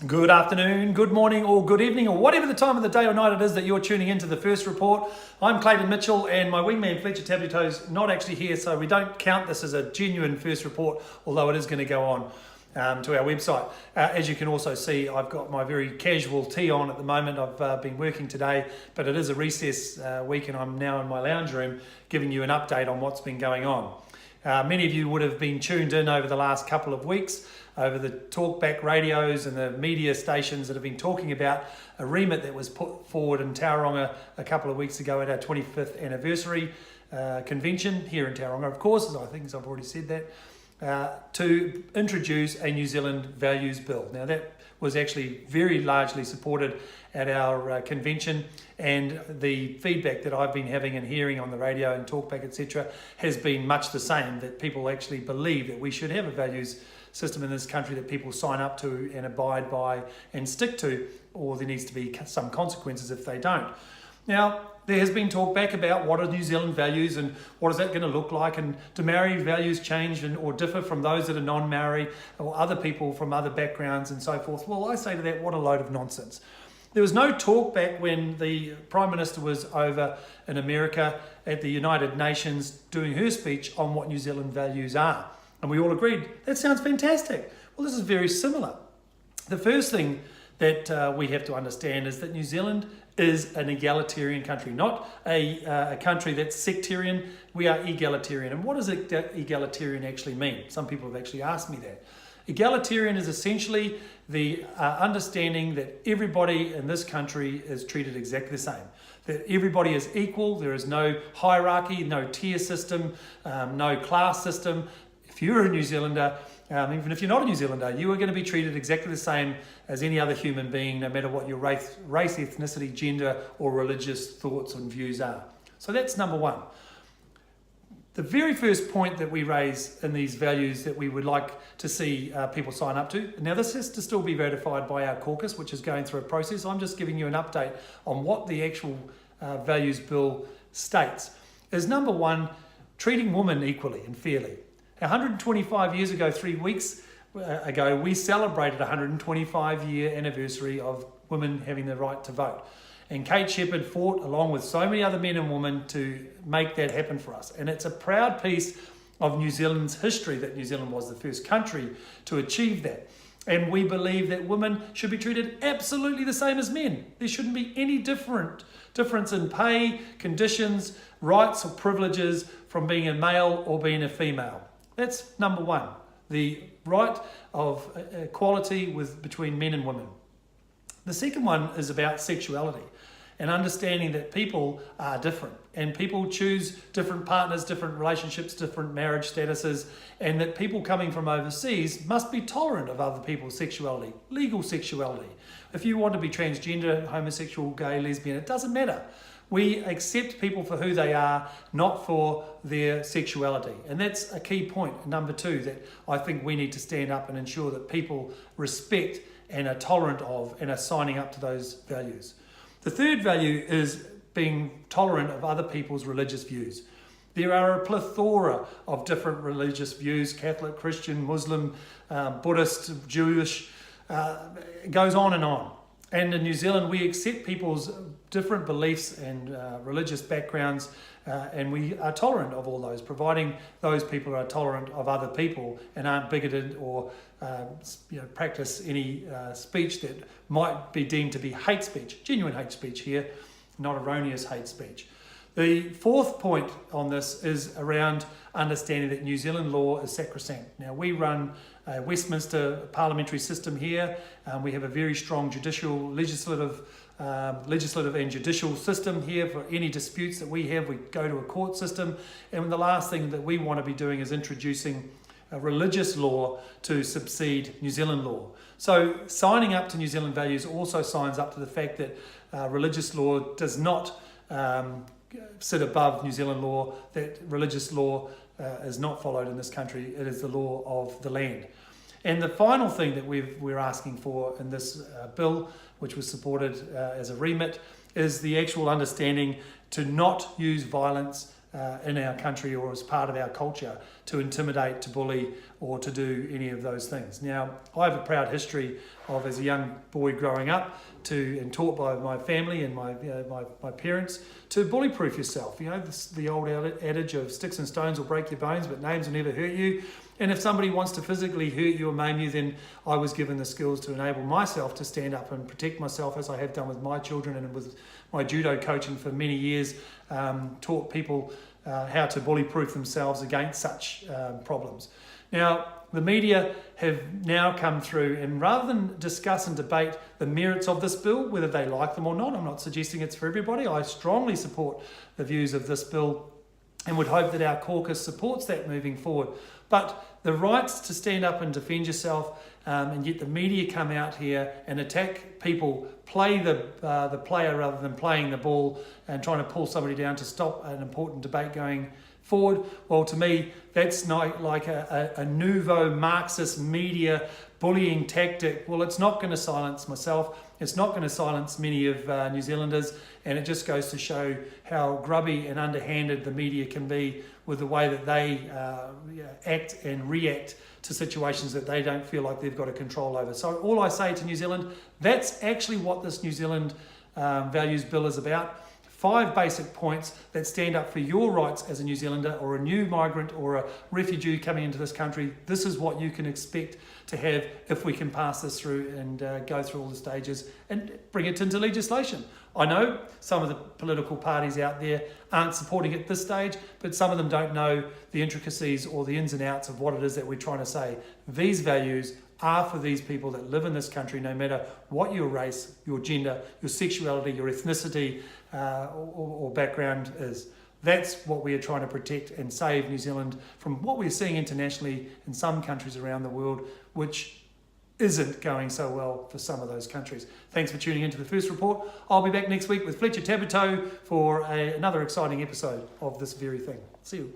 Good afternoon, good morning, or good evening, or whatever the time of the day or night it is that you're tuning into the first report. I'm Clayton Mitchell, and my wingman Fletcher Tabletoe's not actually here, so we don't count this as a genuine first report, although it is going to go on to our website. As you can also see, I've got my very casual tee on at the moment. I've been working today, but it is a recess week, and I'm now in my lounge room giving you an update on what's been going on. Many of you would have been tuned in over the last couple of weeks over the talkback radios and the media stations that have been talking about a remit that was put forward in Tauranga a couple of weeks ago at our 25th anniversary convention here in Tauranga, of course, as I've already said that, to introduce a New Zealand values bill. Now that was actually very largely supported at our convention, and the feedback that I've been having and hearing on the radio and talkback, etc., has been much the same, that people actually believe that we should have a values system in this country that people sign up to and abide by and stick to, or there needs to be some consequences if they don't. Now, there has been talk back about what are New Zealand values and what is that going to look like, and do Maori values change or differ from those that are non-Maori or other people from other backgrounds and so forth. Well, I say to that, what a load of nonsense. There was no talk back when the Prime Minister was over in America at the United Nations doing her speech on what New Zealand values are. And we all agreed, that sounds fantastic. Well, this is very similar. The first thing that we have to understand is that New Zealand is an egalitarian country, not a country that's sectarian. We are egalitarian. And what does egalitarian actually mean? Some people have actually asked me that. Egalitarian is essentially the understanding that everybody in this country is treated exactly the same. That everybody is equal, there is no hierarchy, no tier system, no class system. If you're a New Zealander, even if you're not a New Zealander, you are going to be treated exactly the same as any other human being, no matter what your race, ethnicity, gender, or religious thoughts and views are. So that's number one. The very first point that we raise in these values that we would like to see people sign up to, now this has to still be ratified by our caucus, which is going through a process. I'm just giving you an update on what the actual values bill states, is number one, treating women equally and fairly. 125 years ago, 3 weeks ago, we celebrated a 125-year anniversary of women having the right to vote. And Kate Shepherd fought along with so many other men and women to make that happen for us. And it's a proud piece of New Zealand's history that New Zealand was the first country to achieve that. And we believe that women should be treated absolutely the same as men. There shouldn't be any difference in pay, conditions, rights or privileges from being a male or being a female. That's number one, the right of equality between men and women. The second one is about sexuality and understanding that people are different and people choose different partners, different relationships, different marriage statuses, and that people coming from overseas must be tolerant of other people's sexuality, legal sexuality. If you want to be transgender, homosexual, gay, lesbian, it doesn't matter. We accept people for who they are, not for their sexuality. And that's a key point, number two, that I think we need to stand up and ensure that people respect and are tolerant of and are signing up to those values. The third value is being tolerant of other people's religious views. There are a plethora of different religious views, Catholic, Christian, Muslim, Buddhist, Jewish, it goes on and on. And in New Zealand, we accept people's different beliefs and religious backgrounds, and we are tolerant of all those, providing those people are tolerant of other people and aren't bigoted or practice any speech that might be deemed to be hate speech, genuine hate speech here, not erroneous hate speech. The fourth point on this is around understanding that New Zealand law is sacrosanct. Now, we run a Westminster parliamentary system here. We have a very strong legislative and judicial system here. For any disputes that we have, we go to a court system. And the last thing that we want to be doing is introducing a religious law to supersede New Zealand law. So signing up to New Zealand values also signs up to the fact that religious law does not sit above New Zealand law, that religious law is not followed in this country. It is the law of the land. And the final thing that we're asking for in this bill, which was supported as a remit, is the actual understanding to not use violence in our country or as part of our culture to intimidate, to bully, or to do any of those things. Now, I have a proud history of, as a young boy growing up, and taught by my family and my parents, to bully-proof yourself. The old adage of sticks and stones will break your bones, but names will never hurt you. And if somebody wants to physically hurt you or maim you, then I was given the skills to enable myself to stand up and protect myself, as I have done with my children and with my judo coaching for many years, taught people how to bully-proof themselves against such problems. Now, the media have now come through, and rather than discuss and debate the merits of this bill, whether they like them or not, I'm not suggesting it's for everybody. I strongly support the views of this bill and would hope that our caucus supports that moving forward. But the rights to stand up and defend yourself, and yet the media come out here and attack people, play the player rather than playing the ball and trying to pull somebody down to stop an important debate going forward. Well, to me, that's not like a nouveau Marxist media bullying tactic. Well, it's not going to silence myself. It's not going to silence many of New Zealanders, and it just goes to show how grubby and underhanded the media can be with the way that they act and react to situations that they don't feel like they've got a control over. So all I say to New Zealand, that's actually what this New Zealand Values Bill is about. 5 basic points that stand up for your rights as a New Zealander or a new migrant or a refugee coming into this country. This is what you can expect to have if we can pass this through and go through all the stages and bring it into legislation. I know some of the political parties out there aren't supporting it at this stage, but some of them don't know the intricacies or the ins and outs of what it is that we're trying to say. These values are for these people that live in this country, no matter what your race, your gender, your sexuality, your ethnicity or background is. That's what we are trying to protect and save New Zealand from what we're seeing internationally in some countries around the world, which isn't going so well for some of those countries. Thanks for tuning into the first report. I'll be back next week with Fletcher Tabuto for another exciting episode of this very thing. See you.